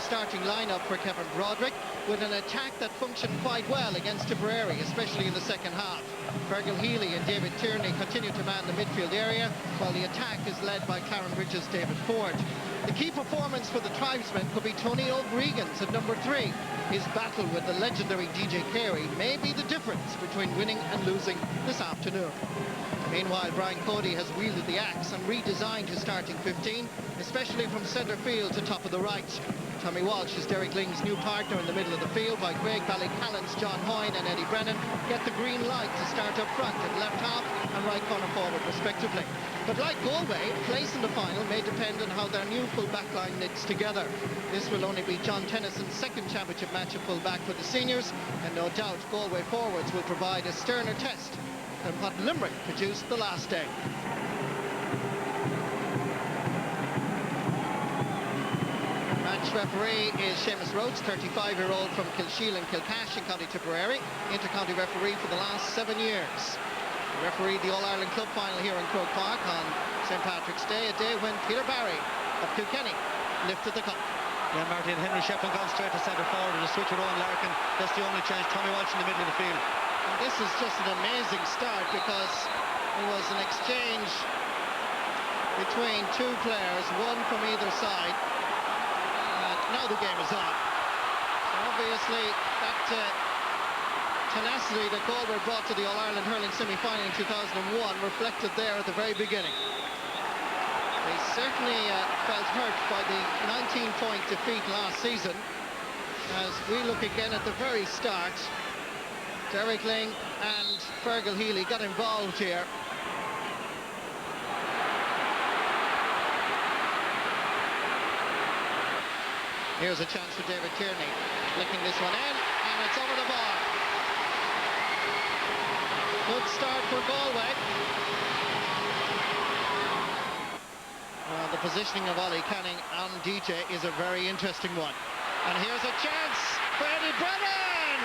starting lineup for Kevin Broderick, with an attack that functioned quite well against Tipperary, especially in the second half. Fergal Healy and David Tierney continue to man the midfield area, while the attack is led by Claren Bridges' David Ford. The key performance for the tribesmen could be Tony O'Gregan's at number 3. His battle with the legendary DJ Carey may be the difference between winning and losing this afternoon. Meanwhile, Brian Cody has wielded the axe and redesigned his starting 15, especially from centre field to top of the right. Tommy Walsh is Derek Ling's new partner in the middle of the field, while Greg Ballycallan's John Hoyne and Eddie Brennan get the green light to start up front at left half and right corner forward respectively. But like Galway, place in the final may depend on how their new full back line knits together. This will only be John Tennyson's second championship match at full back for the seniors, and no doubt Galway forwards will provide a sterner test than what Limerick produced the last day. Match referee is Seamus Rhodes, 35-year-old from Kilsheal and Kilcash in County Tipperary, inter-county referee for the last 7 years. He refereed the All-Ireland Club final here in Croke Park on St. Patrick's Day, a day when Peter Barry of Kilkenny lifted the cup. Yeah, Martin Henry Shefflin gone straight to centre forward, and a switch with Owen Larkin. That's the only change. Tommy Walsh in the middle of the field. And this is just an amazing start, because it was an exchange between two players, one from either side. Now the game is on. So obviously that tenacity that Galway brought to the All-Ireland Hurling semi-final in 2001 reflected there at the very beginning. They certainly felt hurt by the 19-point defeat last season. As we look again at the very start, Derek Ling and Fergal Healy got involved here. Here's a chance for David Tierney, flicking this one in, and it's over the bar. Good start for Galway. The positioning of Ollie Canning and DJ is a very interesting one. And here's a chance for Eddie Brennan!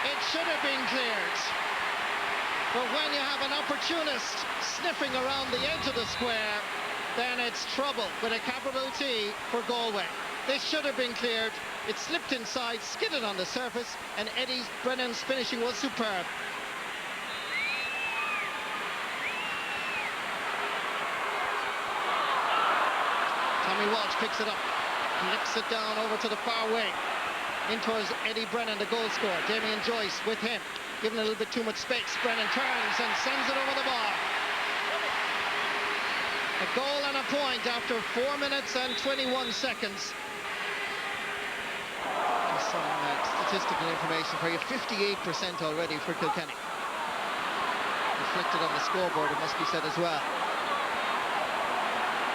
It should have been cleared. But when you have an opportunist sniffing around the edge of the square, then it's trouble with a capital T for Galway. This should have been cleared. It slipped inside, skidded on the surface, and Eddie Brennan's finishing was superb. Tommy Walsh picks it up, flicks it down over to the far wing. In towards Eddie Brennan, the goal scorer. Damien Joyce with him, given a little bit too much space. Brennan turns and sends it over the bar. A goal and a point after 4 minutes and 21 seconds. Just some statistical information for you. 58% already for Kilkenny. Reflected on the scoreboard, it must be said as well.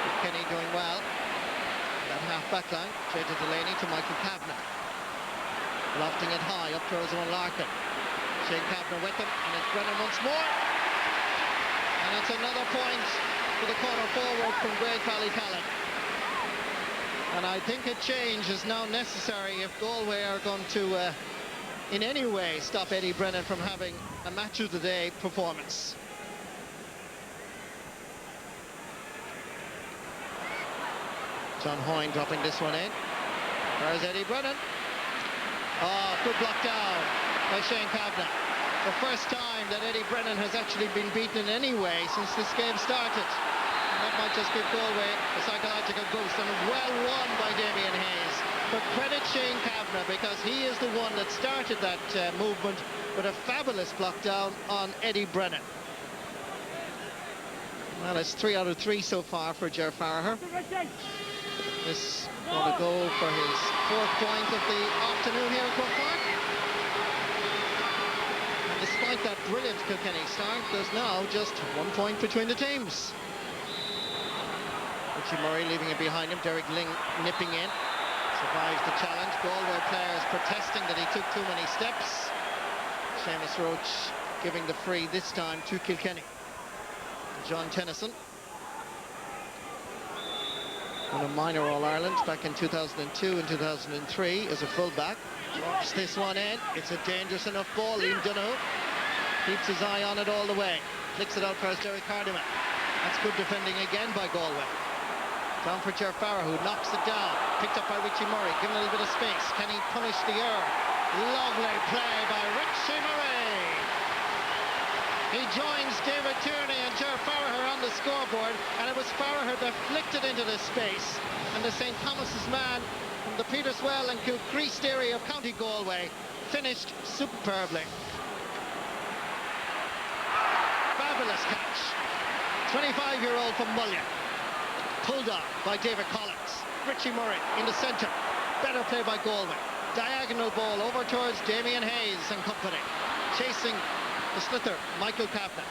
Kilkenny doing well. That half-back line. Jada Delaney to Michael Kavanagh. Lofting it high, up towards Owen Larkin. Shane Kavanagh with him, and it's Brennan once more. And it's another point for the corner forward from Greg Ballycallan. And I think a change is now necessary if Galway are going to in any way stop Eddie Brennan from having a match of the day performance. John Hoyne dropping this one in. There's Eddie Brennan. Oh, good block down by Shane Kavanagh. The first time that Eddie Brennan has actually been beaten in any way since this game started. And that might just give Galway a psychological boost, and well won by Damien Hayes. But credit Shane Kavanagh, because he is the one that started that movement with a fabulous block down on Eddie Brennan. Well, it's 3 out of 3 so far for Ger Farragher. This going to go for his 4th point of the afternoon here at Croke Park. And despite that brilliant Kilkenny start, there's now just 1 point between the teams. Richie Murray leaving it behind him. Derek Ling nipping in. Survives the challenge. Galway players protesting that he took too many steps. Seamus Roach giving the free this time to Kilkenny. John Tennyson. Won a minor All-Ireland back in 2002 and 2003 as a full-back. Drops this one in. It's a dangerous enough ball. Liam Donoghue keeps his eye on it all the way. Flicks it out for Derek Hardiman. That's good defending again by Galway. Down for Ger Farrar, who knocks it down. Picked up by Richie Murray, given a little bit of space. Can he punish the error? Lovely play by Richie Murray. He joins David Tierney and Ger Farrar on the scoreboard, and it was Farrar that flicked it into the space. And the St. Thomas's man from the Peterswell and Kilcreast area of County Galway finished superbly. Fabulous catch. 25-year-old from Mullion. Pulled on by David Collins. Richie Murray in the centre. Better play by Galway. Diagonal ball over towards Damien Hayes and company. Chasing the slither, Michael Kavanagh.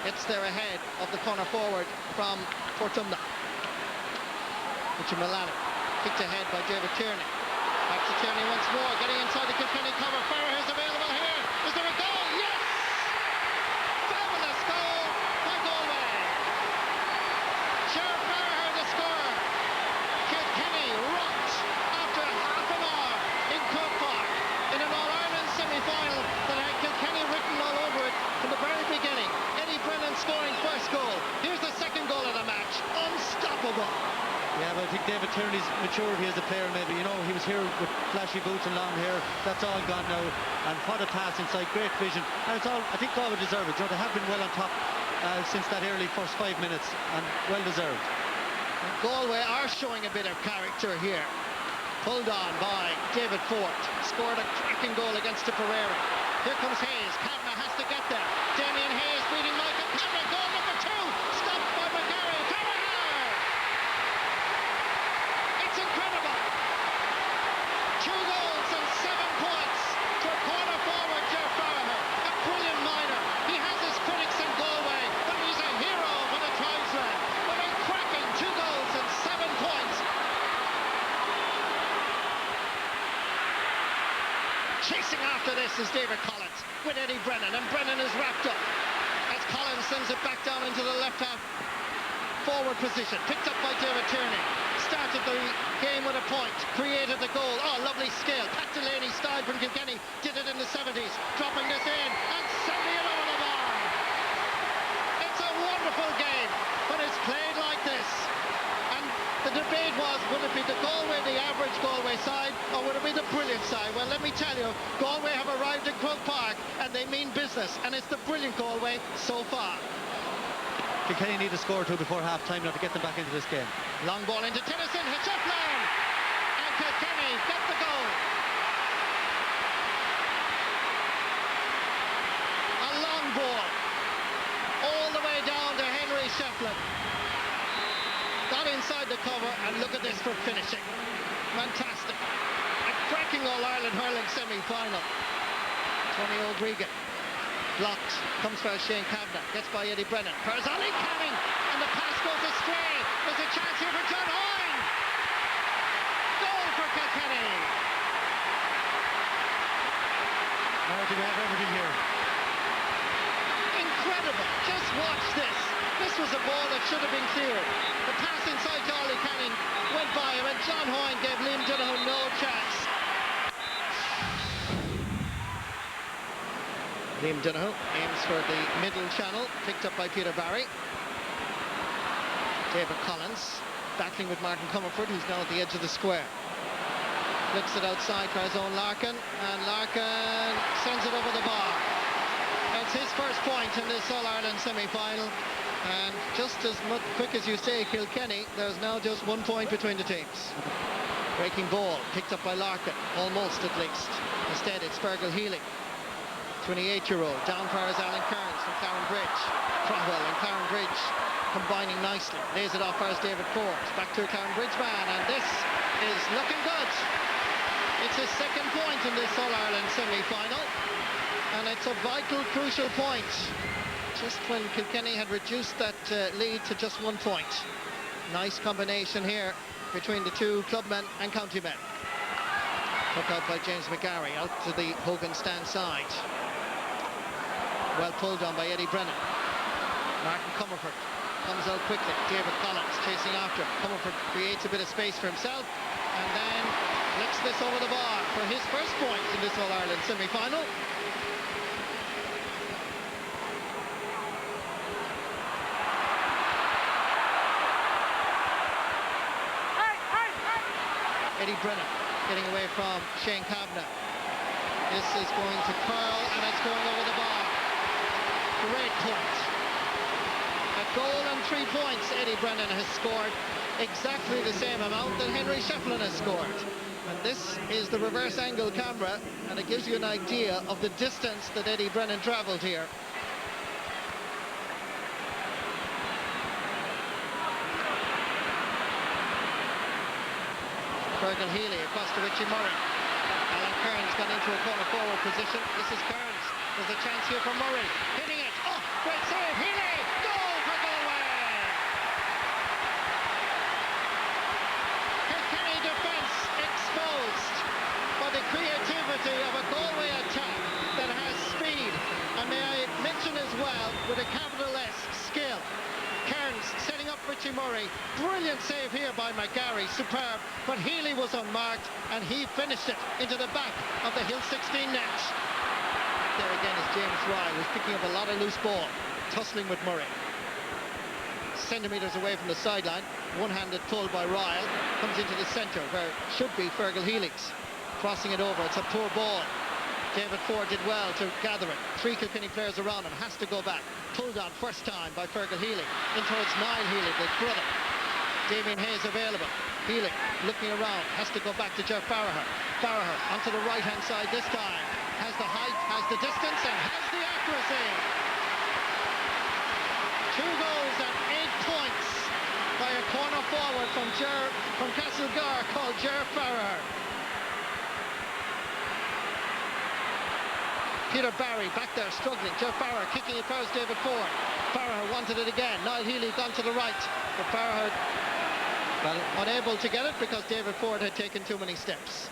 Gets there ahead of the corner forward from Portumna. Richie Milano. Kicked ahead by David Tierney. Back to Tierney once more. Getting inside the Kilkenny cover. Farrar is available here. Is there a goal? Yes! Fabulous goal by Galway. Ger Farrar the scorer. Kilkenny rocked after half an hour in Croke Park in an All-Ireland semi-final that had Kilkenny written all over it from the very beginning. Eddie Brennan scoring first goal. Here's the second goal of the match. Unstoppable. Yeah, but I think David Tierney's maturity as a player, maybe, you know, he was here with flashy boots and long hair. That's all gone now. And what a pass inside, great vision. And it's all, I think Galway deserve it. You know, they have been well on top since that early first 5 minutes, and well deserved. And Galway are showing a bit of character here. Pulled on by David Ford. Scored a cracking goal against Tipperary. Here comes Hayes. Kavanagh has to get there. Damien Hayes beating Michael Kavanagh. Goal number 2. Stopped by McGarry. Kavanagh! It's incredible. 2 goals and 7 points for corner forward Ger Farrar. A brilliant minor. He has his critics in Galway, but he's a hero for the tribesmen. With a cracking 2 goals and 7 points. Chasing after this is David Collins with Eddie Brennan, and Brennan is wrapped up as Collins sends it back down into the left half forward position. Picked up by David Tierney. Started the game with a point, created the goal. Oh, lovely skill. Pat Delaney style from Kilkenny, did it in the 70s, dropping this in and sending it over the bar. It's a wonderful game when it's played like this. And the debate was, would it be the Galway, the average Galway side, or would it be the brilliant side? Well, let me tell you, Galway have arrived in Croke Park and they mean business, and it's the brilliant Galway so far. Kilkenny need to score 2 before half-time now to get them back into this game. Long ball into Tennyson, hits up line, and Kilkenny get the goal. A long ball, all the way down to Henry Shefflin. Got inside the cover, and look at this for finishing. Fantastic. A cracking All-Ireland hurling semi-final. Tony O'Gregan. Blocked, comes for Shane Kavanagh, gets by Eddie Brennan. Farzali coming, and the pass goes astray. There's a chance here for John Hoyne. Goal for Kilkenny. Marty, we have everything here. Incredible, just watch this. This was a ball that should have been cleared. The pass inside Charlie Canning went by him, and John Hoyne gave Liam Donoghue no chance. Liam Donoghue aims for the middle channel, picked up by Peter Barry. David Collins battling with Martin Comerford, who's now at the edge of the square. Flicks it outside for his own Larkin, and Larkin sends it over the bar. That's his first point in this All-Ireland semi-final. And just as quick as you say, Kilkenny, there's now just 1 point between the teams. Breaking ball, picked up by Larkin, almost at least. Instead, it's Fergal Healy. 28-year-old, down far is Alan Kearns from Claren Bridge. Cromwell and Claren Bridge combining nicely. Lays it off as David Ford. Back to a Claren Bridge man, and this is looking good. It's his second point in this All-Ireland semi-final, and it's a vital, crucial point. Just when Kilkenny had reduced that lead to just 1 point. Nice combination here between the two clubmen and countymen. Took out by James McGarry, out to the Hogan stand side. Well pulled on by Eddie Brennan. Martin Comerford comes out quickly. David Collins chasing after. Comerford creates a bit of space for himself and then flicks this over the bar for his first point in this All-Ireland semi-final. Eddie Brennan getting away from Shane Kavanagh. This is going to curl, and it's going over the bar. Great point. A goal and 3 points Eddie Brennan has scored, exactly the same amount that Henry Shefflin has scored. And this is the reverse angle camera, and it gives you an idea of the distance that Eddie Brennan travelled here. Fergal Healy across to Richie Murray. Alan Kearns got into a corner forward position. This is Kearns. There's a chance here for Murray. Hitting it. Oh, great save. Healy. Goal for Galway. Kilkenny defence exposed by the creativity of a Galway attack that has speed. And may I mention as well, with a capital S, skill. Kearns setting up Richie Murray. Brilliant save here by McGarry, superb, but Healy was unmarked and he finished it into the back of the Hill 16 net. There again is James Ryle, who's picking up a lot of loose ball, tussling with Murray. Centimetres away from the sideline, one-handed pull by Ryle, comes into the centre where it should be Fergal Healy's. Crossing it over, it's a poor ball. David Ford did well to gather it. 3 Kilkenny players around him, has to go back. Pulled on first time by Fergal Healy. In towards Niall Healy, the brother. Damien Hayes available. Healy looking around, has to go back to Jeff Farraher. Farraher onto the right-hand side this time. Has the height, has the distance, and has the accuracy. 2 goals and 8 points by a corner forward from Castlegar called Jeff Farraher. Peter Barry back there struggling. Jeff Farraher kicking it past David Ford. Farraher wanted it again. Niall Healy gone to the right. But Farraher unable to get it because David Ford had taken too many steps.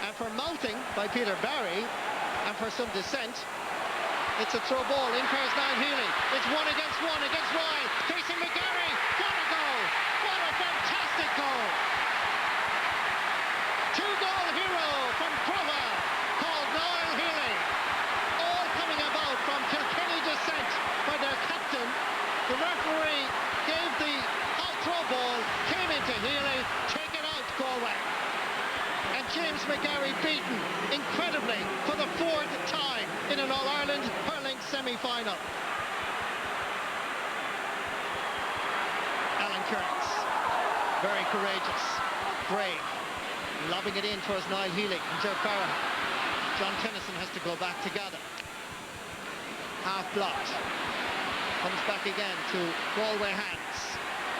And for mouthing by Peter Barry and for some dissent, it's a throw ball. In pairs Niall Healy. It's 1 against Ryle. Jason McGarry. What a goal! What a fantastic goal! 2-goal hero from Crowell, called Niall Healy. All coming about from Kilkenny descent by their captain. The referee gave the high throw ball, came into Healy, take it out Galway. And James McGarry beaten, incredibly, for the 4th time in an All-Ireland hurling semi-final. Alan Kearns, very courageous, brave. Lobbing it in towards Niall Healy and Jeff Farraher. John Tennyson has to go back to gather. Half blocked. Comes back again to Galway hands.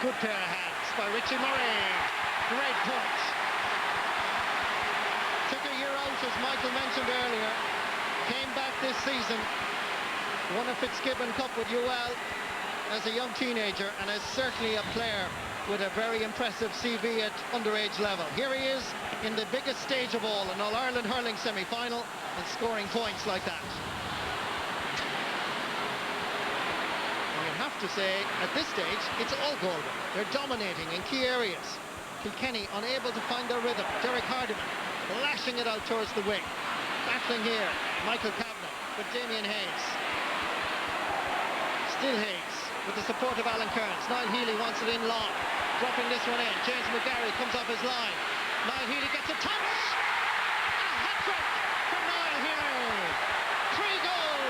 Good pair of hands by Richie Murray. Great point. Took a year out, as Michael mentioned earlier. Came back this season. Won a Fitzgibbon Cup with UL as a young teenager, and is certainly a player with a very impressive CV at underage level. Here he is in the biggest stage of all, an All-Ireland hurling semi-final, and scoring points like that. And you have to say, at this stage, it's all Galway. They're dominating in key areas. Kilkenny unable to find their rhythm. Derek Hardiman lashing it out towards the wing. Battling here, Michael Kavanagh with Damien Hayes. Still Hayes with the support of Alan Kearns. Niall Healy wants it in long. Dropping this one in. James McGarry comes off his line. Niall Healy gets a touch. A hat-trick from Niall Healy. 3-goal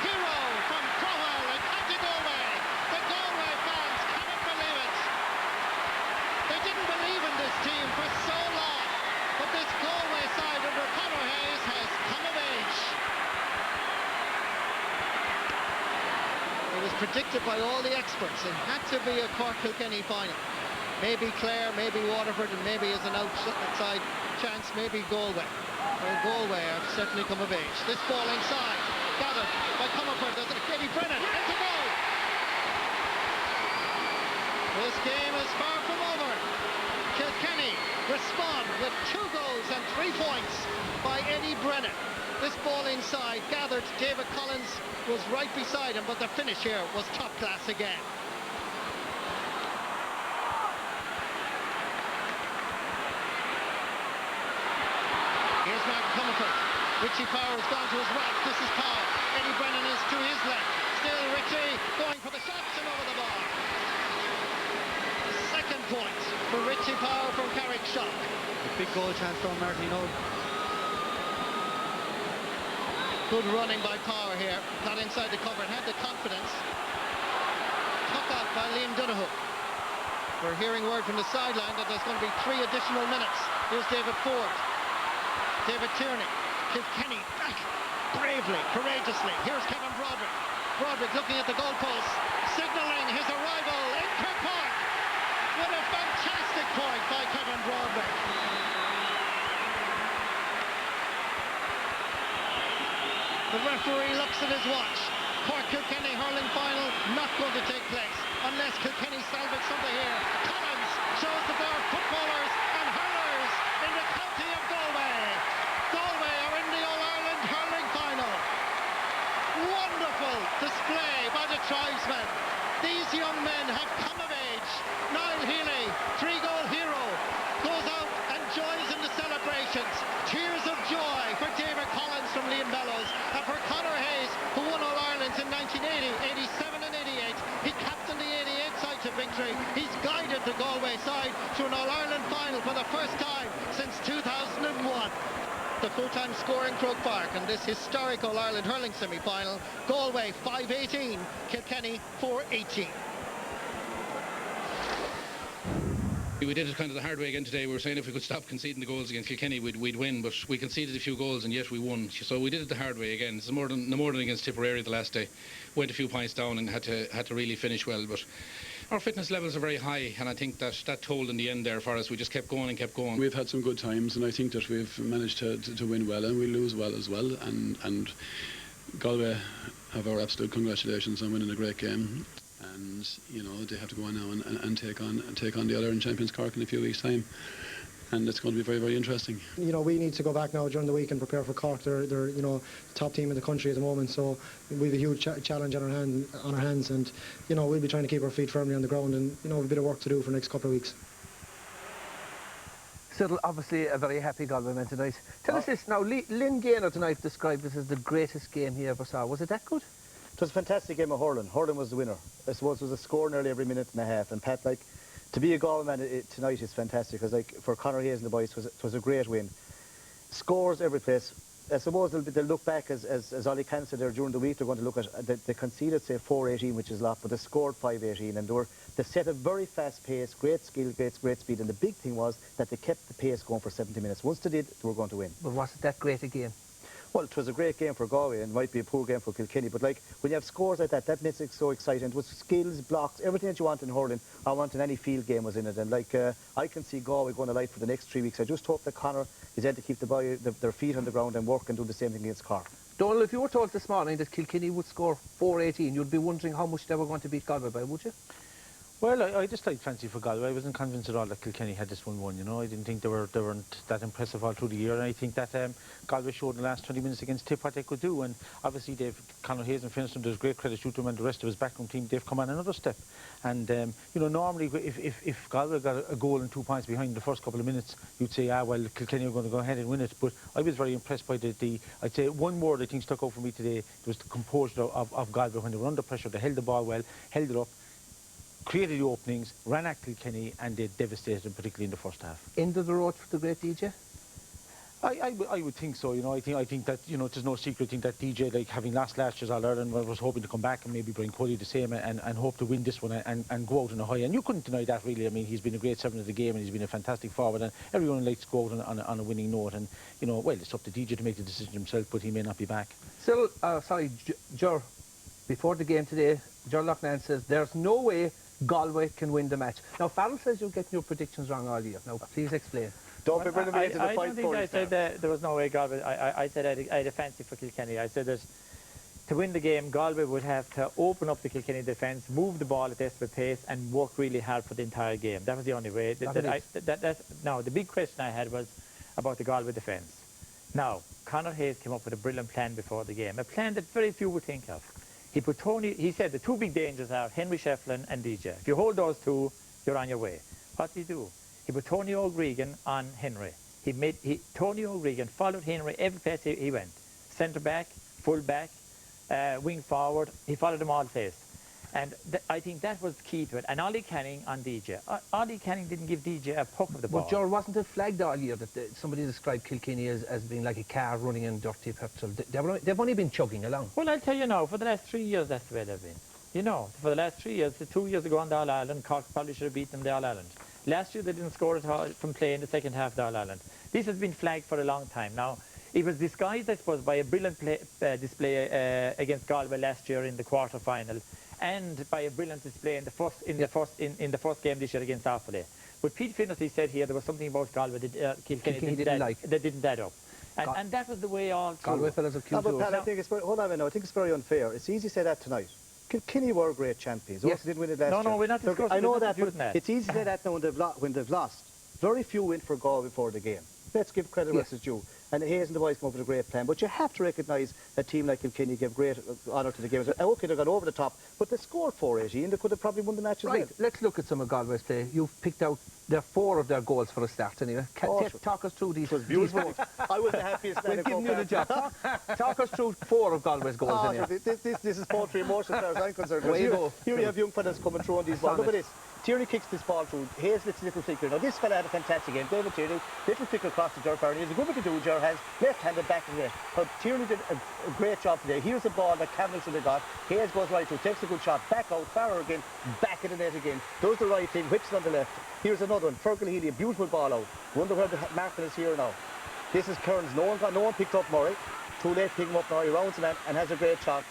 hero from Crowell and County Galway. The Galway fans cannot believe it. They didn't believe in this team for so long, but this Galway side under Conor Hayes has come of age. It was predicted by all the experts. It had to be a Cork Kilkenny final. Maybe Clare, maybe Waterford, and maybe as an outside chance, maybe Galway. Well, Galway have certainly come of age. This ball inside, gathered by Comerford, does it? Eddie Brennan, into goal! This game is far from over. Kilkenny respond with 2 goals and 3 points by Eddie Brennan. This ball inside, gathered. David Collins was right beside him, but the finish here was top class again. Here's Mark Comerford. Richie Power has gone to his right. This is Power. Eddie Brennan is to his left. Still Richie going for the shots and over the bar. Second point for Richie Power from Carrickshock. A big goal chance from Martino. Good running by Power here. Got inside the cover and had the confidence. Took out by Liam Donoghue. We're hearing word from the sideline that there's going to be 3 additional minutes. Here's David Ford. David Tierney. Kilkenny back bravely, courageously. Here's Kevin Broderick. Broderick looking at the goalpost, signalling his arrival in Kirk Park. What a fantastic point by Kevin Broderick. The referee looks at his watch. Cork Kilkenny hurling final not going to take place unless Kilkenny salvage something here. Collins shows that there are footballers and hurlers in the county of Galway. Galway are in the All-Ireland hurling final. Wonderful display by the tribesmen. These young men have come of age. Niall Healy, 3-goal hero, goes out and joins in the celebrations. Tears of joy for David Collins from Liam Bellows, and for Conor Hayes, who won All-Ireland in 1980, 87 and 88. He captained the 88 side to victory. He's guided the Galway side to an All-Ireland final for the first time since 2001. The full-time score in Croke Park in this historic All-Ireland hurling semi-final. Galway 5-18, Kilkenny 4-18. We did it kind of the hard way again today. We were saying if we could stop conceding the goals against Kilkenny, we'd win, but we conceded a few goals and yet we won. So we did it the hard way again. It's more than against Tipperary the last day. Went a few points down and had to really finish well. But our fitness levels are very high, and I think that told in the end there for us. We just kept going and kept going. We've had some good times, and I think that we've managed to win well, and we lose well as well. And Galway have our absolute congratulations on winning a great game. And you know, they have to go on now and take on the All-Ireland champions Cork in a few weeks' time, and it's going to be very, very interesting. You know, we need to go back now during the week and prepare for Cork. They're you know, top team in the country at the moment, so we've a huge challenge on our hands, and you know, we'll be trying to keep our feet firmly on the ground, and you know, a bit of work to do for the next couple of weeks. Still, obviously, a very happy Galway man tonight. Tell us this now. Lynn Gaynor tonight described this as the greatest game he ever saw. Was it that good? It was a fantastic game of hurling. Hurling was the winner. I suppose it was a score nearly every minute and a half. And Pat, like, to be a Galway man tonight is fantastic, because like for Conor Hayes and the boys, it was a great win. Scores every place. I suppose they'll look back, as Ollie Can said there during the week, they're going to look at, they conceded, say, 4-18, which is a lot, but they scored 5-18, and they set a very fast pace, great skill, great speed, and the big thing was that they kept the pace going for 70 minutes. Once they did, they were going to win. But was it that great a game? Well, it was a great game for Galway, and it might be a poor game for Kilkenny, but like, when you have scores like that makes it so exciting. It was skills, blocks, everything that you want in hurling, I want in any field game was in it, and like, I can see Galway going to light for the next 3 weeks. I just hope that Conor is able to keep their feet on the ground and work and do the same thing against Cork. Donald, if you were told this morning that Kilkenny would score 4-18, you'd be wondering how much they were going to beat Galway by, would you? Well, I just like fancy for Galway. I wasn't convinced at all that Kilkenny had this 1-1, you know. I didn't think they weren't that impressive all through the year, and I think that Galway showed in the last 20 minutes against Tip what they could do, and obviously Conor Hayes and Finston, there's great credit due to him, and the rest of his backroom team, they've come on another step. And, you know, normally if Galway got a goal and 2 points behind the first couple of minutes, you'd say, well, Kilkenny are going to go ahead and win it. But I was very impressed by I'd say one word I think stuck out for me today was the composure of Galway when they were under pressure. They held the ball well, held it up, created the openings, ran at Kilkenny, and they devastated them, particularly in the first half. End of the road for the great DJ? I would think so, you know. I think that, you know, there's no secret. I think that DJ, like, having lost last year's All-Ireland, was hoping to come back and maybe bring Cody the same and hope to win this one and go out on a high. And you couldn't deny that, really. I mean, he's been a great servant of the game, and he's been a fantastic forward, and everyone likes to go out on a winning note. And, you know, well, it's up to DJ to make the decision himself, but he may not be back. Still, Ger, before the game today, Ger Loughnane says there's no way Galway can win the match. Now, Farrell says you're getting your predictions wrong all year. Now, please explain. Don't be bringing me into the fight. I don't think I said that there was no way Galway. I said I had a fancy for Kilkenny. I said that to win the game, Galway would have to open up the Kilkenny defence, move the ball at desperate pace, and work really hard for the entire game. That was the only way. Now, the big question I had was about the Galway defence. Now, Conor Hayes came up with a brilliant plan before the game, a plan that very few would think of. He said the two big dangers are Henry Shefflin and DJ. If you hold those two, you're on your way. What did he do? He put Tony O'Gregan on Henry. Tony O'Gregan followed Henry every place he went. Centre back, full back, wing forward. He followed them all place. And I think that was key to it. And Ollie Canning on DJ. Ollie Canning didn't give DJ a puck of the ball. But Ger, wasn't it flagged all year that somebody described Kilkenny as being like a car running in dirty petrol? They've only been chugging along. Well, I'll tell you now, for the last 3 years, that's the way they've been. You know, for the last 3 years, 2 years ago on the All-Ireland, Cork probably should have beaten them the All-Ireland. Last year, they didn't score at all from play in the second half of the All-Ireland. This has been flagged for a long time. Now, it was disguised, I suppose, by a brilliant display against Galway last year in the quarter-final, and by a brilliant display in the first game this year against Offaly. But Pete Finnerty said here there was something about Galway that Kilkenny didn't like. They didn't add up. And that was the way all through. Galway fellas have killed but Pat, I think it's very, hold on a minute, I think it's very unfair. It's easy to say that tonight. Kilkenny were great champions. Yes. They didn't win it last year. No, we're not discussing. I know that, but that. it's easy to say that now when they've lost. Very few went for Galway before the game. Let's give credit where it's due. And Hayes and the boys come up with a great plan. But you have to recognise a team like Kilkenny give great honour to the game. OK, they've gone over the top, but they scored 4-80 and they could have probably won the match as well. Let's look at some of Galway's play. You've picked out 4 of their goals for a start anyway. Talk us through these. It was beautiful. I was the happiest man. We've given you the job. Talk us through 4 of Galway's goals anyway. This is poetry in motion as far as I'm concerned. Here you have young fellas coming through on these balls. Look at this. Tierney kicks this ball through. Hayes lets a little flicker. Now this fella had a fantastic game. David Tierney, little flicker across the Ger Farrell. He has a good bit to do. Ger has left-handed back in the net. But Tierney did a great job today. Here's the ball that Cameron should have got. Hayes goes right through, takes a good shot, back out, Farrell again, back in the net again. Does the right thing, whips it on the left. Here's another one. Fergal Healy, a beautiful ball out. Wonder where the marking is here now. This is Kearns. No one picked up Murray. Too late to pick him up now. He rounds him and has a great shot.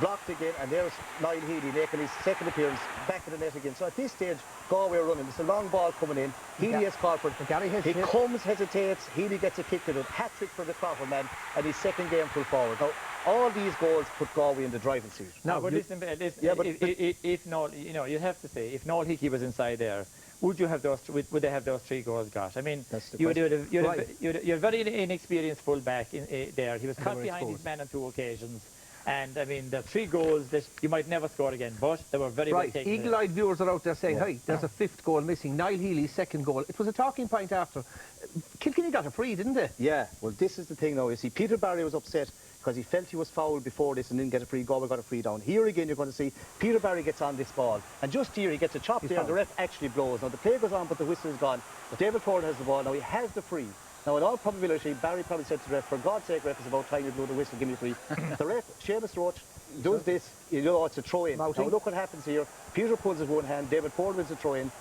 Blocked again, and there's Niall Healy making his second appearance back in the net again. So at this stage, Galway are running. It's a long ball coming in. Healy has called for it. He comes, hesitates. Healy gets a kick to it. Hat-trick for the Crawford man, and his second game full forward. Now, all these goals put Galway in the driving seat. No, but listen, yeah, but if Noel, you know, you have to say, if Noel Hickey was inside there, would you have those? Would they have those 3 goals got? I mean, you're a very inexperienced fullback there. He was caught behind his man on 2 occasions. And I mean, the 3 goals that you might never score again, but they were very well taken. Eagle-eyed viewers are out there saying, hey, there's a 5th goal missing. Niall Healy's second goal. It was a talking point after. Kilkenny got a free, didn't they? Yeah, well, this is the thing now. You see, Peter Barry was upset because he felt he was fouled before this and didn't get a free. Galway got a free down. Here again, you're going to see Peter Barry gets on this ball. And just here, he gets a chop there, and the ref actually blows. Now, the play goes on, but the whistle is gone. David Ford has the ball. Now, he has the free. Now, in all probability, Barry probably said to the ref, for God's sake, ref, it's about time you blow the whistle, give me free. The ref, Seamus Roach, does this, you know, it's a throw-in. Now, look what happens here. Peter pulls his one hand, David Ford wins a throw-in.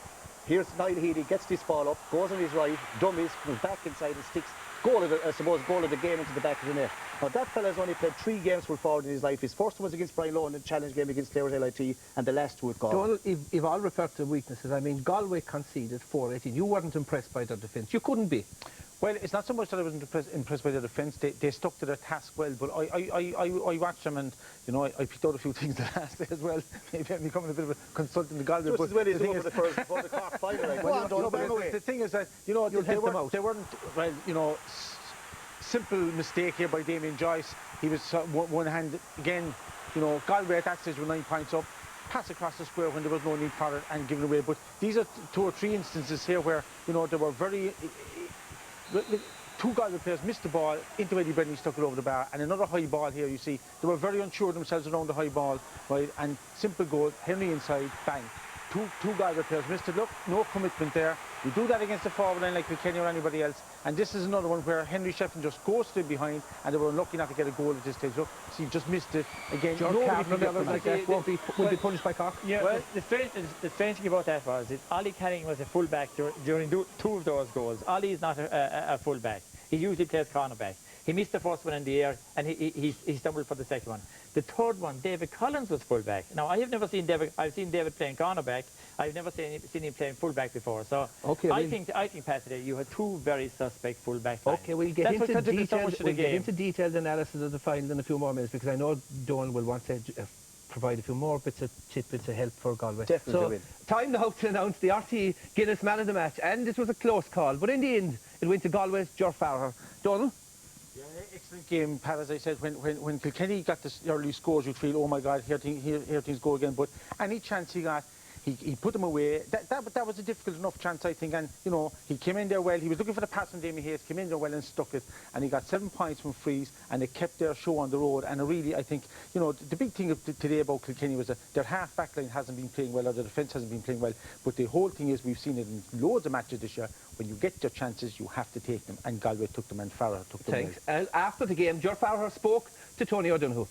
Here's Niall Healy, gets this ball up, goes on his right, dummies, comes back inside and sticks. Goal of the game into the back of the net. Now, that fella's only played 3 games full forward in his life. His first one was against Brian Lowe in the challenge game against Clare LIT, and the last 2 with Galway. Donald, if I'll refer to weaknesses, I mean, Galway conceded 4-18. You weren't impressed by their defence. You couldn't be. Well, it's not so much that I wasn't impressed by their defence. They stuck to their task well, but I watched them and, you know, I picked out a few things the last day as well. Maybe I'm becoming a bit of a consultant to Galway. Just as well as over the first for the Cork final. Like, the thing is that, you know, they weren't, well, you know, simple mistake here by Damien Joyce. He was one hand, again, you know, Galway at that stage were 9 points up. Pass across the square when there was no need for it and given away. But these are 2 or 3 instances here where, you know, they were very... 2 Galway players missed the ball into Eddie Brennan, stuck it over the bar, and another high ball here. You see, they were very unsure of themselves around the high ball, right? And simple goal, Henry inside, bang. Two Galway players missed it. Look, no commitment there. You do that against the forward line like Kilkenny or anybody else, and this is another one where Henry Shefflin just ghosted behind, and they were unlucky not to get a goal at this stage. Look, see, just missed it again. Will be punished by Cork. Yeah, well, the strange thing about that was that Ollie Canning was a fullback during 2 of those goals. Ollie is not a fullback. He usually plays cornerback. He missed the first one in the air, and he stumbled for the second one. The third one, David Collins was fullback. Now, I have never seen David. I've seen David playing cornerback. I've never seen him playing fullback before. So okay, I think Pat, today you had 2 very suspect fullback lines. Okay, we'll get into detailed analysis of the final in a few more minutes, because I know Donald will want to provide a few more tidbits of help for Galway. Definitely. So, time now to announce the RT Guinness Man of the Match, and it was a close call, but in the end, it went to Galway's Ger Farrell. Donald? Yeah, excellent game, Pat. As I said, when Kilkenny got the early scores, you'd feel, oh my God, here things go again. But any chance he got, he put them away. That was a difficult enough chance, I think, and you know, he came in there well. He was looking for the pass from Damien Hayes, came in there well and stuck it, and he got 7 points from frees, and they kept their show on the road. And really, I think, you know, the big thing today about Kilkenny was that their half back line hasn't been playing well, or the defence hasn't been playing well, but the whole thing is, we've seen it in loads of matches this year, when you get your chances, you have to take them, and Galway took them, and Farrell took them. Thanks. After the game, Ger Farrell spoke to Tony O'Donoghue.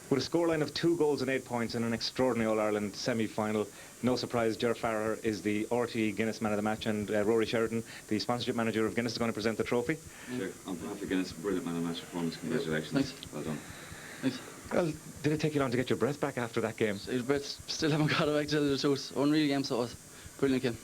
With a scoreline of 2 goals and 8 points in an extraordinary All-Ireland semi-final, no surprise, Ger Farrell is the RTE Guinness Man of the Match, and Rory Sheridan, the sponsorship manager of Guinness, is going to present the trophy. Sure. On behalf of Guinness, brilliant Man of the Match performance. Congratulations. Thanks. Well done. Thanks. Well, did it take you long to get your breath back after that game? Your breath, still haven't got it back to the truth. Unreal game, so it was. Brilliant game.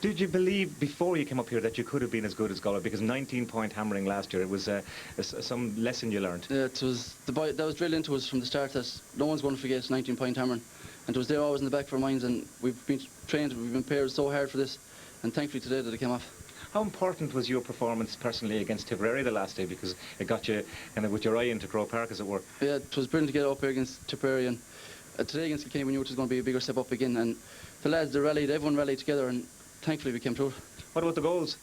Did you believe before you came up here that you could have been as good as Galway? Because 19-point hammering last year, it was some lesson you learned. Yeah, it was that was drilled into us from the start that no one's going to forget 19-point hammering, and it was there always in the back of our minds. And we've been trained, we've been prepared so hard for this, and thankfully today that it came off. How important was your performance personally against Tipperary the last day, because it got you kind of with your eye into Croke Park, as it were? Yeah, it was brilliant to get up here against Tipperary, and today against Kilkenny we knew it was going to be a bigger step up again. And the lads, they rallied, everyone rallied together, and thankfully we came through. What about the goals?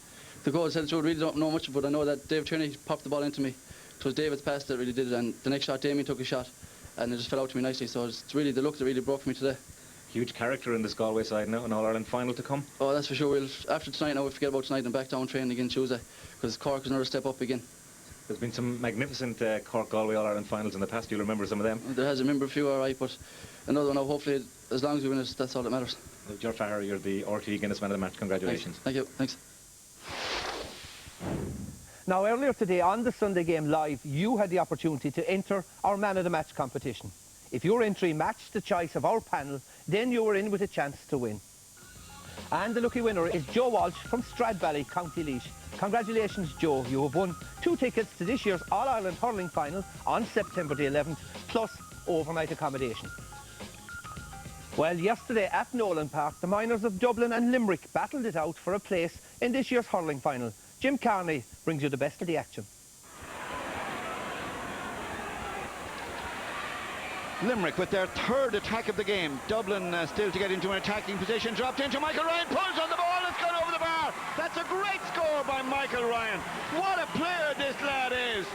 The goals, I really don't know much, but I know that Dave Tierney popped the ball into me. It was David's pass that really did it, and the next shot Damien took a shot, and it just fell out to me nicely. So it's really the look that really broke me today. Huge character in this Galway side now, an All-Ireland final to come. Oh, that's for sure. After tonight now, we'll forget about tonight and back down training again Tuesday, because Cork is another step up again. There's been some magnificent Cork-Galway All-Ireland finals in the past. Do you remember some of them? There has. I remember a few, all right, but another one now, hopefully, as long as we win it, that's all that matters. Well, Ger Farrell, you're the RTE Guinness Man of the Match. Congratulations. Thank you. Thanks. Now, earlier today on the Sunday Game Live, you had the opportunity to enter our Man of the Match competition. If your entry matched the choice of our panel, then you were in with a chance to win. And the lucky winner is Joe Walsh from Stradbally, County Laois. Congratulations, Joe. You have won 2 tickets to this year's All-Ireland Hurling Final on September the 11th, plus overnight accommodation. Well, yesterday at Nolan Park, the miners of Dublin and Limerick battled it out for a place in this year's hurling final. Jim Carney brings you the best of the action. Limerick with their 3rd attack of the game. Dublin still to get into an attacking position. Dropped into Michael Ryan, pulls on the ball, it's gone over the bar. That's a great score by Michael Ryan. What a player this lad is.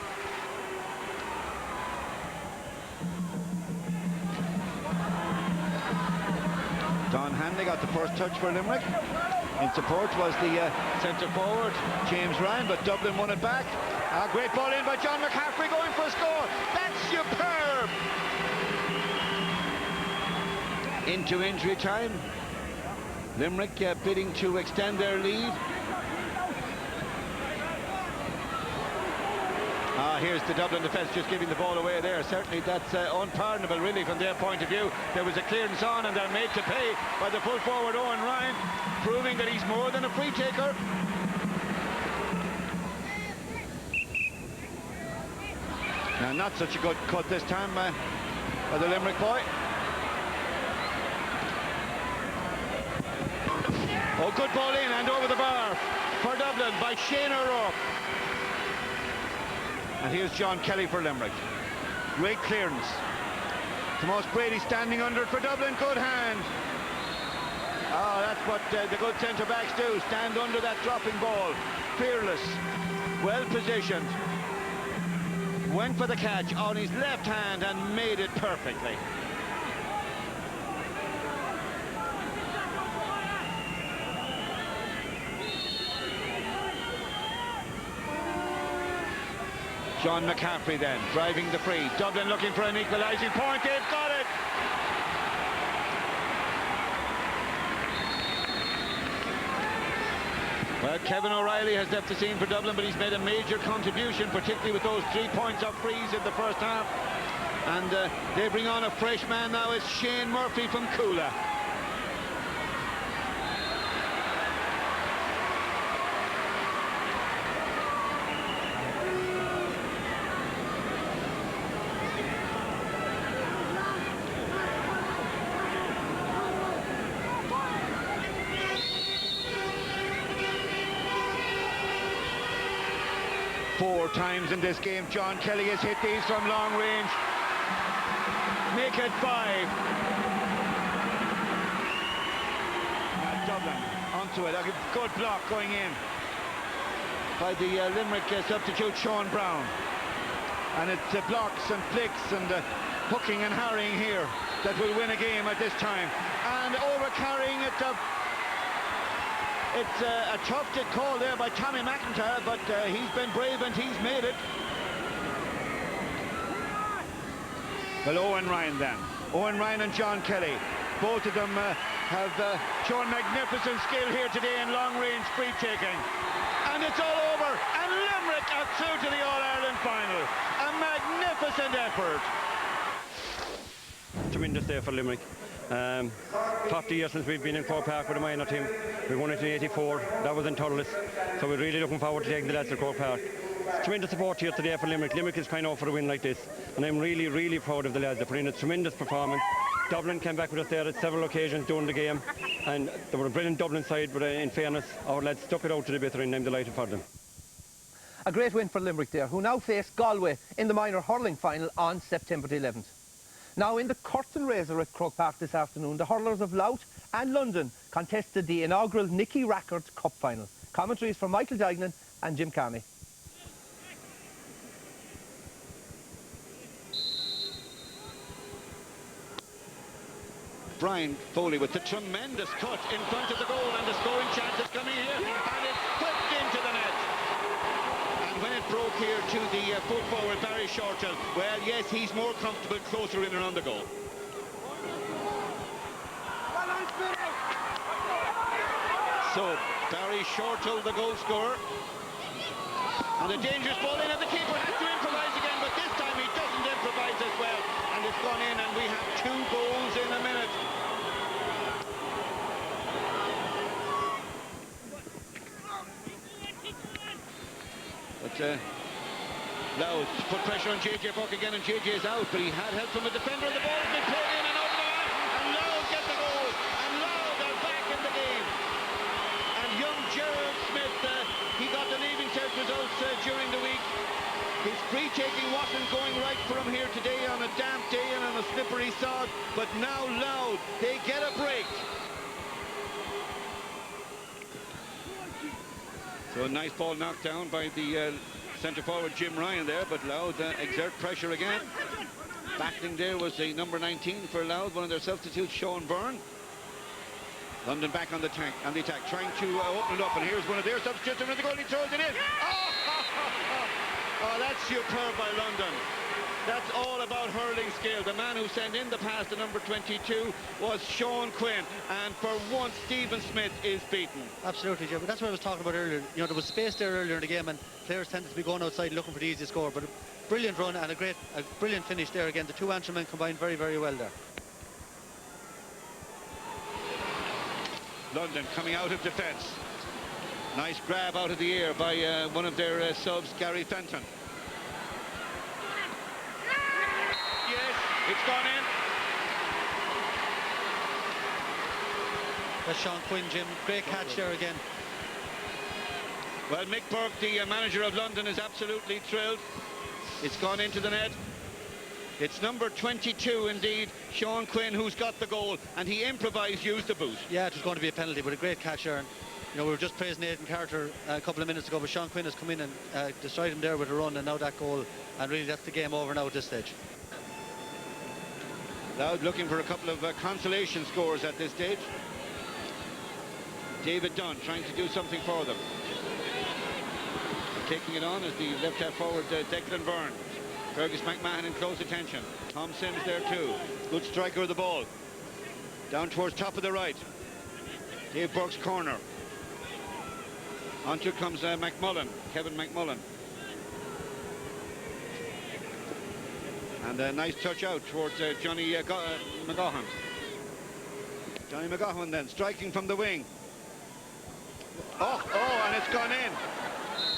Don Hanley got the first touch for Limerick. In support was the centre forward, James Ryan, but Dublin won it back. A great ball in by John McCaffrey, going for a score. That's superb. Into injury time. Limerick bidding to extend their lead. Here's the Dublin defence just giving the ball away there. Certainly that's unpardonable, really, from their point of view. There was a clearance on and they're made to pay by the full forward Owen Ryan, proving that he's more than a free taker. Now, not such a good cut this time by the Limerick boy. Oh, good ball in and over the bar for Dublin by Shane O'Rourke. And here's John Kelly for Limerick. Great clearance. Tomas Brady standing under it for Dublin. Good hand. Oh, that's what the good centre-backs do. Stand under that dropping ball. Fearless. Well positioned. Went for the catch on his left hand and made it perfectly. John McCaffrey then, driving the free. Dublin looking for an equalising point. They've got it! Well, Kevin O'Reilly has left the scene for Dublin, but he's made a major contribution, particularly with those 3 points off frees in the first half. And they bring on a fresh man now. It's Shane Murphy from Coola. Four times in this game, John Kelly has hit these from long range. make it 5. Dublin onto it. A good block going in by the Limerick substitute Sean Brown. And it's blocks and flicks and hooking and harrying here that will win a game at this time. And over-carrying it. It's a tough call there by Tommy McIntyre, but he's been brave and he's made it. Well, Owen Ryan then. Owen Ryan and John Kelly. Both of them have shown magnificent skill here today in long-range free-taking. And it's all over. And Limerick are through to the All-Ireland final. A magnificent effort. Tremendous day for Limerick. 40 years since we've been in Croke Park with a minor team. We won it in '84. That was in Thurles. So we're really looking forward to taking the lads to Croke Park. Tremendous support here today for Limerick. Limerick is crying out for a win like this. And I'm really, really proud of the lads. They're putting in a tremendous performance. Dublin came back with us there at several occasions during the game. And they were a brilliant Dublin side, but in fairness, our lads stuck it out to the bitter and I'm delighted for them. A great win for Limerick there, who now face Galway in the minor hurling final on September the 11th. Now in the curtain raiser at Croke Park this afternoon, the hurlers of Louth and London contested the inaugural Nicky Rackard Cup final. Commentaries from Michael Dignan and Jim Carney. Brian Foley with the tremendous cut in front of the goal, and the scoring chance is coming here, and it's whipped into the net. And when it broke here to the full forward Barry Shortall, well, yes, he's more comfortable closer in around the goal. So Barry Shortall, the goal scorer, and a dangerous ball in, and the keeper has to improvise again, but this time he doesn't improvise as well, and it's gone in, and we have 2 goals in a minute. But Louth put pressure on JJ Burke again, and JJ is out, but he had help from a defender, and the ball has been played in and over the line, and Louth get the goal, and Louth are back in the game. And young Gerald Smith, he got the leaving cert results during the week. His free-taking wasn't going right for him here today on a damp day and on a slippery sod, but now Louth, they get a break. So a nice ball knocked down by the centre forward Jim Ryan there, but Louth exert pressure again. Battling there was the number 19 for Louth, one of their substitutes, Sean Byrne. London back on the attack, trying to open it up, and here's one of their substitutes, and the goal, he throws it in. Oh, that's superb by London. That's all about hurling skill. The man who sent in the pass to number 22 was Sean Quinn, and for once Stephen Smith is beaten. Absolutely, Jim. That's what I was talking about earlier. You know, there was space there earlier in the game, and players tended to be going outside looking for the easy score, but a brilliant run and a brilliant finish there again. The 2 Antrim combined very, very well there. London coming out of defence. Nice grab out of the air by one of their subs, Gary Fenton. Yes, it's gone in. That's Sean Quinn, Jim. Great catch there again. Well, Mick Burke, the manager of London, is absolutely thrilled. It's gone into the net. It's number 22 indeed, Sean Quinn, who's got the goal, and he improvised, used the boot. Yeah, it was going to be a penalty, but a great catch there. And, you know, we were just praising Aidan Carter a couple of minutes ago, but Sean Quinn has come in and destroyed him there with a run, and now that goal, and really that's the game over now at this stage. Louth looking for a couple of consolation scores at this stage. David Dunn trying to do something for them. Taking it on is the left half forward Declan Byrne. Fergus McMahon in close attention. Tom Sims there too. Good striker of the ball. Down towards top of the right. Dave Burke's corner. Onto comes McMullen, Kevin McMullen. And a nice touch out towards Johnny McGowan. Johnny McGowan then striking from the wing. Oh, and it's gone in.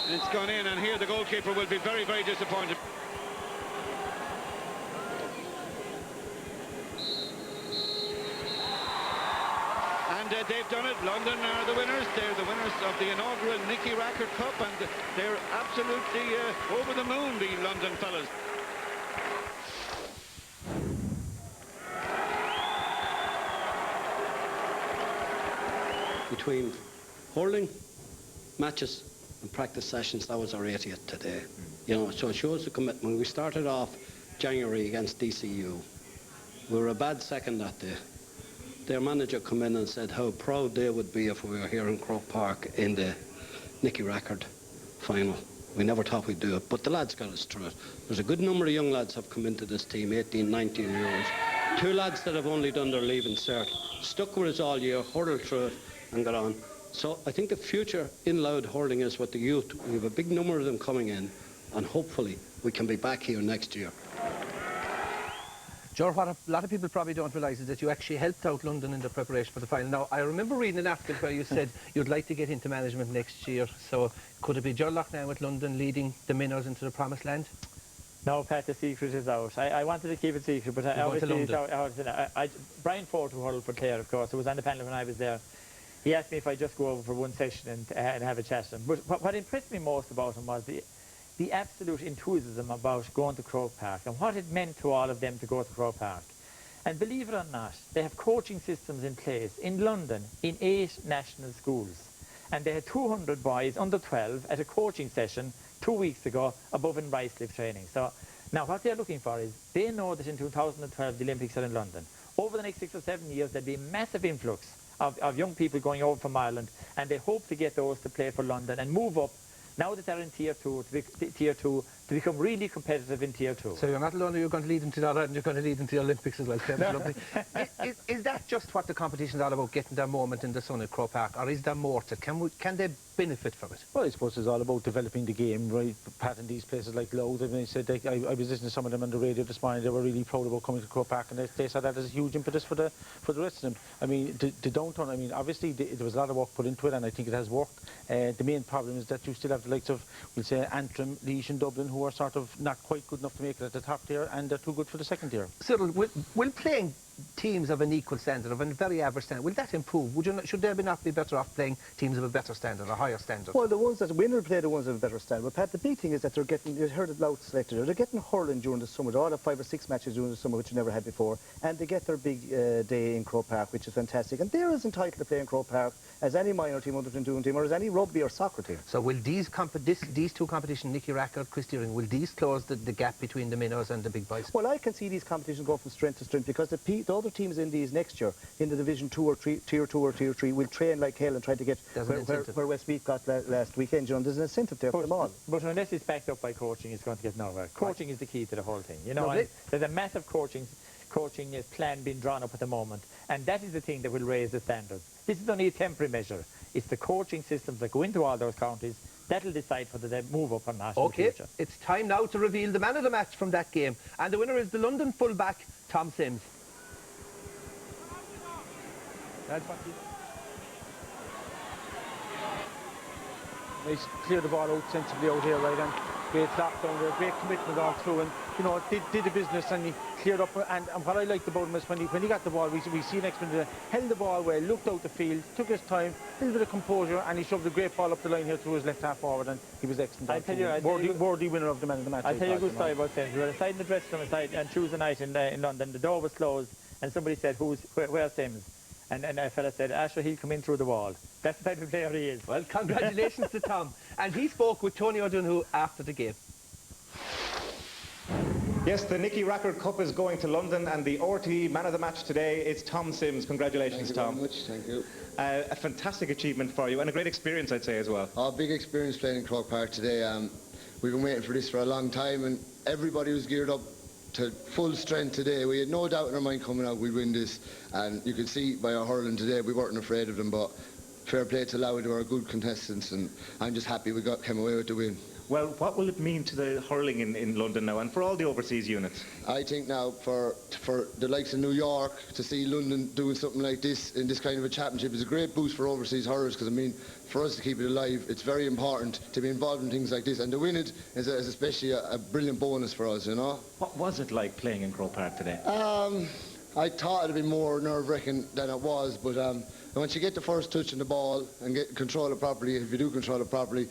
And it's gone in, and here the goalkeeper will be very, very disappointed. And they've done it. London are the winners. They're the winners of the inaugural Nicky Rackard Cup, and they're absolutely over the moon, the London fellas. between hurling matches and practice sessions. That was our 80th today. You know, so it shows the commitment. We started off January against DCU. We were a bad second that day. Their manager come in and said how proud they would be if we were here in Croke Park in the Nicky Rackard final. We never thought we'd do it, but the lads got us through it. There's a good number of young lads have come into this team, 18, 19-year-olds. 2 lads that have only done their leaving cert, stuck with us all year, hurled through it and got on. So I think the future in Louth hurling is with the youth. We have a big number of them coming in, and hopefully we can be back here next year. Joe, what a lot of people probably don't realise is that you actually helped out London in the preparation for the final. Now, I remember reading an article where you said you'd like to get into management next year, so could it be Joe now with London leading the Minnows into the promised land? No, Pat, the secret is out. I wanted to keep it secret, but obviously it's out. Brian Ford, who hurled for Clare, of course, who was on the panel when I was there, he asked me if I'd just go over for one session and have a chat to him. But what impressed me most about him was the absolute enthusiasm about going to Croke Park and what it meant to all of them to go to Croke Park. And believe it or not, they have coaching systems in place in London in 8 national schools. And they had 200 boys under 12 at a coaching session 2 weeks ago above in Rice-Lift training. So now what they're looking for is they know that in 2012 the Olympics are in London. Over the next 6 or 7 years there'll be a massive influx of young people going over from Ireland, and they hope to get those to play for London and move up. Now that they're in Tier 2, to become really competitive in Tier 2. So you're not alone, you're going to lead them to that, and you're going to lead them to the Olympics as well. Lovely. Is that just what the competition's all about, getting their moment in the sun at Croke Park, or is there more to it? Can they benefit from it? Well, I suppose it's all about developing the game, right? Pat, in these places like Louth, I mean, I was listening to some of them on the radio this morning. They were really proud about coming to Croke Park, and they saw that as a huge impetus for the rest of them. I mean, the downtown, I mean, obviously there was a lot of work put into it, and I think it has worked. The main problem is that you still have the likes of, we'll say, Antrim, Laois and Dublin, who are sort of not quite good enough to make it at the top tier, and they're too good for the second tier. Cyril, will playing teams of an equal standard, of a very average standard, will that improve? Should they not be better off playing teams of a better standard, a higher standard? Well, the ones that win will play the ones of a better standard. But Pat, the big thing is that they're getting, you heard it Louth selected, they're getting hurling during the summer. They all have 5 or 6 matches during the summer, which you never had before, and they get their big day in Croke Park, which is fantastic. And they're as entitled to play in Croke Park as any minor team, under 22 team, or as any rugby or soccer team. So will these two competitions, Nicky Rackard, Chris Deering, will these close the gap between the minnows and the big boys? Well, I can see these competitions go from strength to strength, because the other teams in these next year, in the Division 2 or 3, Tier 2 or Tier 3, will train like hell and try to get where Westmeath got last weekend. You know, there's an incentive there for them all. But unless it's backed up by coaching, it's going to get nowhere. Coaching is the key to the whole thing. You know, there's a massive coaching plan being drawn up at the moment, and that is the thing that will raise the standards. This is only a temporary measure. It's the coaching systems that go into all those counties that will decide whether they move up or not in the future. It's time now to reveal the man of the match from that game, and the winner is the London fullback, Tom Sims. Nice, clear the ball out sensibly out here, right, and great lockdown there, great commitment all through, and you know, did the business, and he cleared up. And what I liked about him is when he got the ball, we see next minute, held the ball well, looked out the field, took his time, a little bit of composure, and he shoved a great ball up the line here through his left half forward, and he was excellent. I tell you, worthy winner of the man of the match. I'll tell you a good story about Sims. We were inside in the dressing room on Tuesday night in London. The door was closed, and somebody said, where's Sims? And a fella said, Asher, he'll come in through the wall. That's the type of player he is. Well, congratulations to Tom. And he spoke with Tony O'Donoghue after the game. Yes, the Nicky Rackard Cup is going to London, and the RTE man of the match today is Tom Sims. Congratulations, Tom. Thank you very much, thank you. A fantastic achievement for you, and a great experience, I'd say, as well. Oh, big experience playing in Croke Park today. We've been waiting for this for a long time, and everybody was geared up to full strength today. We had no doubt in our mind coming out we'd win this, and you could see by our hurling today we weren't afraid of them, but fair play to Louth, they were good contestants, and I'm just happy we came away with the win. Well, what will it mean to the hurling in London now, and for all the overseas units? I think now for the likes of New York to see London doing something like this in this kind of a championship is a great boost for overseas hurlers, because I mean, for us to keep it alive, it's very important to be involved in things like this, and to win it is especially a brilliant bonus for us, you know. What was it like playing in Croke Park today? I thought it'd be more nerve-wracking than it was, but once you get the first touch on the ball and control it properly, if you do control it properly,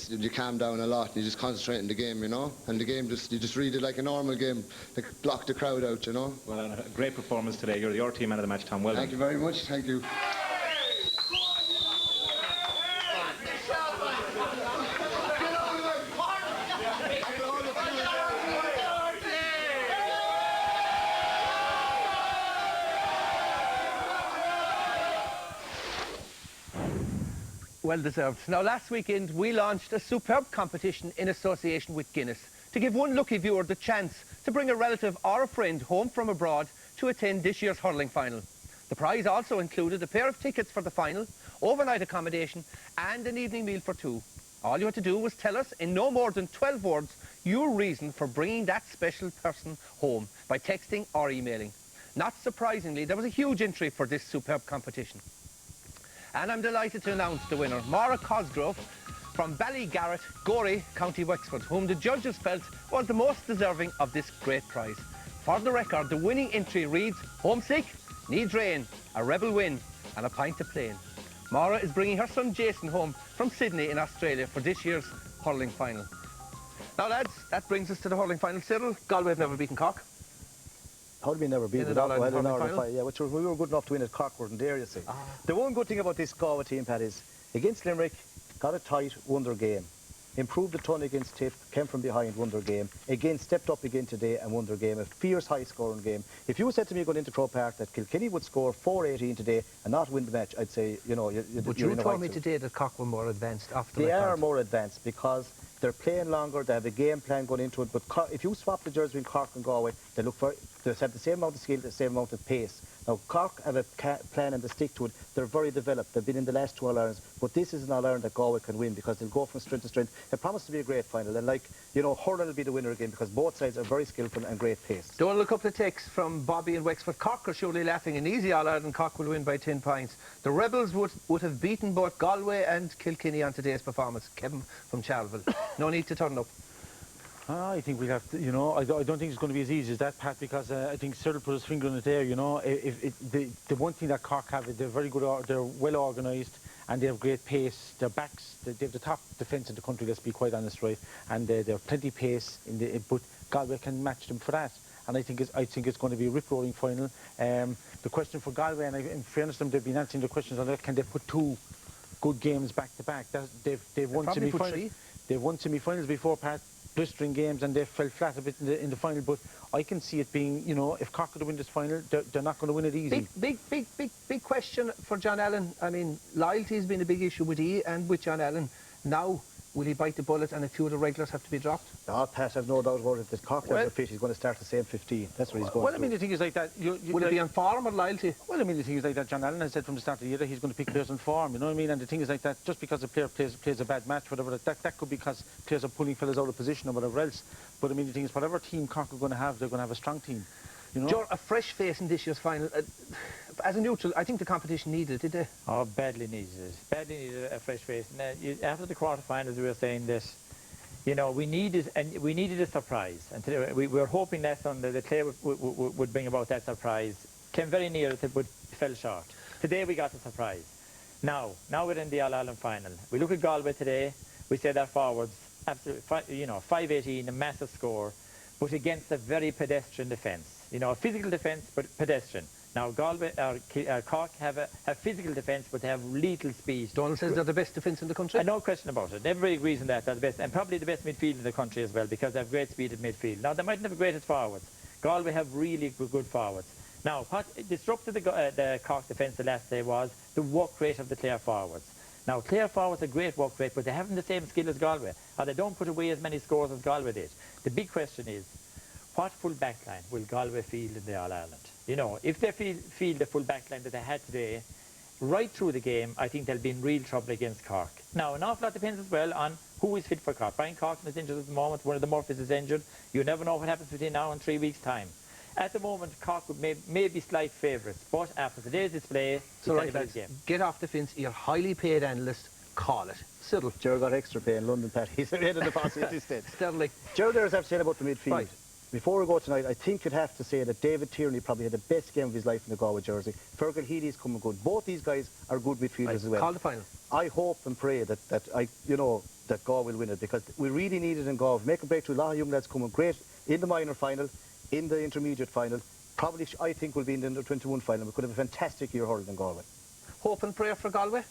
you calm down a lot and you just concentrate on the game, you know. And the game you just read it like a normal game, like block the crowd out, you know. Well, a great performance today. You're the RT man of the match, Tom. Well done. Thank you very much. Thank you. Well deserved. Now, last weekend we launched a superb competition in association with Guinness to give one lucky viewer the chance to bring a relative or a friend home from abroad to attend this year's hurling final. The prize also included a pair of tickets for the final, overnight accommodation and an evening meal for two. All you had to do was tell us in no more than 12 words your reason for bringing that special person home by texting or emailing. Not surprisingly, there was a huge entry for this superb competition. And I'm delighted to announce the winner, Maura Cosgrove from Ballygarrett, Gorey, County Wexford, whom the judges felt was the most deserving of this great prize. For the record, the winning entry reads, homesick, needs rain, a rebel win and a pint of plain. Maura is bringing her son Jason home from Sydney in Australia for this year's hurling final. Now lads, that brings us to the hurling final. Cyril, Galway have never beaten Cork. How did we never beat it? Well, yeah, which we were good enough to win at Cork, weren't there, you see. The one good thing about this Galway team, Pat, is against Limerick, got it tight, won their game. Improved a ton against Tip, came from behind, won their game. Again, stepped up again today and won their game. A fierce, high-scoring game. If you said to me going into Croke Park that Kilkenny would score 4-18 today and not win the match, I'd say, you know, But you told me today that Cork were more advanced after They are more advanced because they're playing longer, they have a game plan going into it. But if you swap the jersey between Cork and Galway, they have the same amount of skill, the same amount of pace. Now, Cork have a plan and they stick to it. They're very developed. They've been in the last two All-Irelands. But this is an All-Ireland that Galway can win because they'll go from strength to strength. It promises to be a great final. And, like, you know, Hurling will be the winner again because both sides are very skillful and great pace. Donald, a couple of texts from Bobby and Wexford. Cork are surely laughing. An easy All-Ireland, Cork will win by 10 points. The Rebels would have beaten both Galway and Kilkenny on today's performance. Kevin from Charleville. No need to turn up. I think we'll have to, you know, I don't think it's going to be as easy as that, Pat, because I think Cyril put his finger on it there, you know. The one thing that Cork have is they're very good, they're well organised and they have great pace. Their backs, they have the top defence in the country, let's be quite honest, right, and they have plenty of pace, but Galway can match them for that. And I think it's going to be a rip-roaring final. The question for Galway, and in fairness to them, they've been answering the questions on that, can they put two good games back-to-back? They've won semi-finals. They've won semi-finals before, Pat, blistering games, and they fell flat a bit in the final. But I can see it being, you know, if Cork could win this final, they're not going to win it easy. Big question for John Allen. I mean, loyalty has been a big issue with E and with John Allen. Now, will he bite the bullet and a few of the regulars have to be dropped? No, Pat, I've no doubt about it. If Cork doesn't fit, he's going to start the same 15. That's what he's going to do. Well, I mean, the thing is like that. Will it be on form or loyalty? Well, I mean, the thing is like that. John Allen has said from the start of the year that he's going to pick players on form, you know what I mean? And the thing is like that, just because a player plays a bad match, whatever, that could be because players are pulling fellas out of position or whatever else. But I mean, the thing is, whatever team Cork are going to have, they're going to have a strong team. You know? Joe, a fresh face in this year's final. As a neutral, I think the competition needed it, did they? Oh, badly needed it. Badly needed a fresh face. Now, after the quarterfinals, we were saying this. You know, we needed a surprise, and today we were hoping that Sunday the Clare would bring about that surprise. Came very near it, but fell short. Today we got the surprise. Now we're in the All-Ireland final. We look at Galway today. We say their forwards, absolutely, you know, 5-18, a massive score, but against a very pedestrian defence. You know, a physical defence, but pedestrian. Now, Galway, Cork have physical defence, but they have lethal speed. Donald says they're the best defence in the country? No question about it. Everybody agrees on that. They're the best, and probably the best midfield in the country as well, because they have great speed at midfield. Now, they mightn't have the greatest forwards. Galway have really good forwards. Now, what disrupted the Cork defence the last day was the work rate of the Clare forwards. Now, Clare forwards are great work rate, but they haven't the same skill as Galway, or they don't put away as many scores as Galway did. The big question is, what full backline will Galway field in the All-Ireland? You know, if they field the full backline that they had today, right through the game, I think they'll be in real trouble against Cork. Now, an awful lot depends as well on who is fit for Cork. Brian Corkin is injured at the moment. One of the Murphys is injured. You never know what happens between now and 3 weeks' time. At the moment, Cork would may be slight favourites, but after today's display, so right, lads, get off the fence. You're highly paid analyst. Call it. Cyril. Gerald got extra pay in London, Pat. He's ahead of the posse at this stage. Sterling. Gerald, there's have to say about the midfield. Right. Before we go tonight, I think you'd have to say that David Tierney probably had the best game of his life in the Galway jersey. Fergal Healy's coming good. Both these guys are good midfielders as well. Call the final. I hope and pray that Galway will win it, because we really need it in Galway. Make a breakthrough. A lot of young lads coming great in the minor final, in the intermediate final. Probably, I think, will be in the under-21 final. We could have a fantastic year hurling in Galway. Hope and prayer for Galway?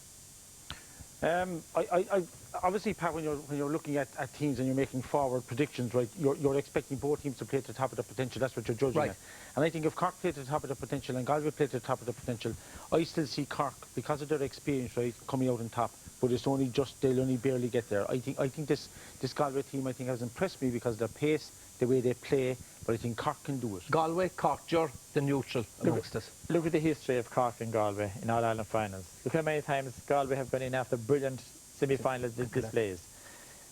Obviously, Pat, when you're looking at teams and you're making forward predictions, right, you're expecting both teams to play to the top of their potential. That's what you're judging at. And I think if Cork play to the top of their potential and Galway play to the top of their potential, I still see Cork, because of their experience, right, coming out on top. but it's only just, they'll only barely get there. I think this Galway team, I think, has impressed me because their pace, the way they play, but I think Cork can do it. Galway, Cork, you're the neutral amongst us. Look at the history of Cork and Galway in All-Ireland finals. Look how many times Galway have gone in after brilliant semi-final displays.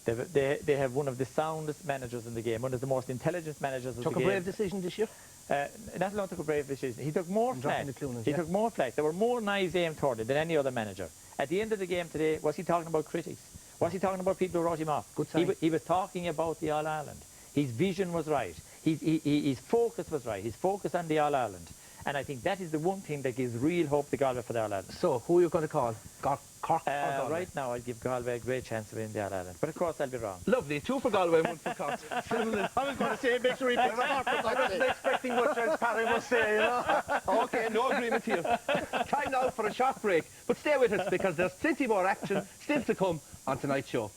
They have one of the soundest managers in the game, one of the most intelligent managers of the game. Took a brave decision this year? Not alone took a brave decision. He took more flack. He took more flack. There were more knives aimed toward him than any other manager. At the end of the game today, was he talking about critics? Was he talking about people who wrote him off? Good sign. He was talking about the All-Ireland. His vision was right. His focus was right. His focus on the All-Ireland. And I think that is the one thing that gives real hope to Galway for the All-Ireland. So, who are you going to call? Cork or Galway? Right now, I'd give Galway a great chance of winning the All-Ireland. But of course, I'll be wrong. Lovely. 2 for Galway, 1 for Cork. I was going to say victory, but I wasn't expecting much else, Paddy must say, you know. OK, no agreement here. Time now for a short break. But stay with us because there's plenty more action still to come on tonight's show.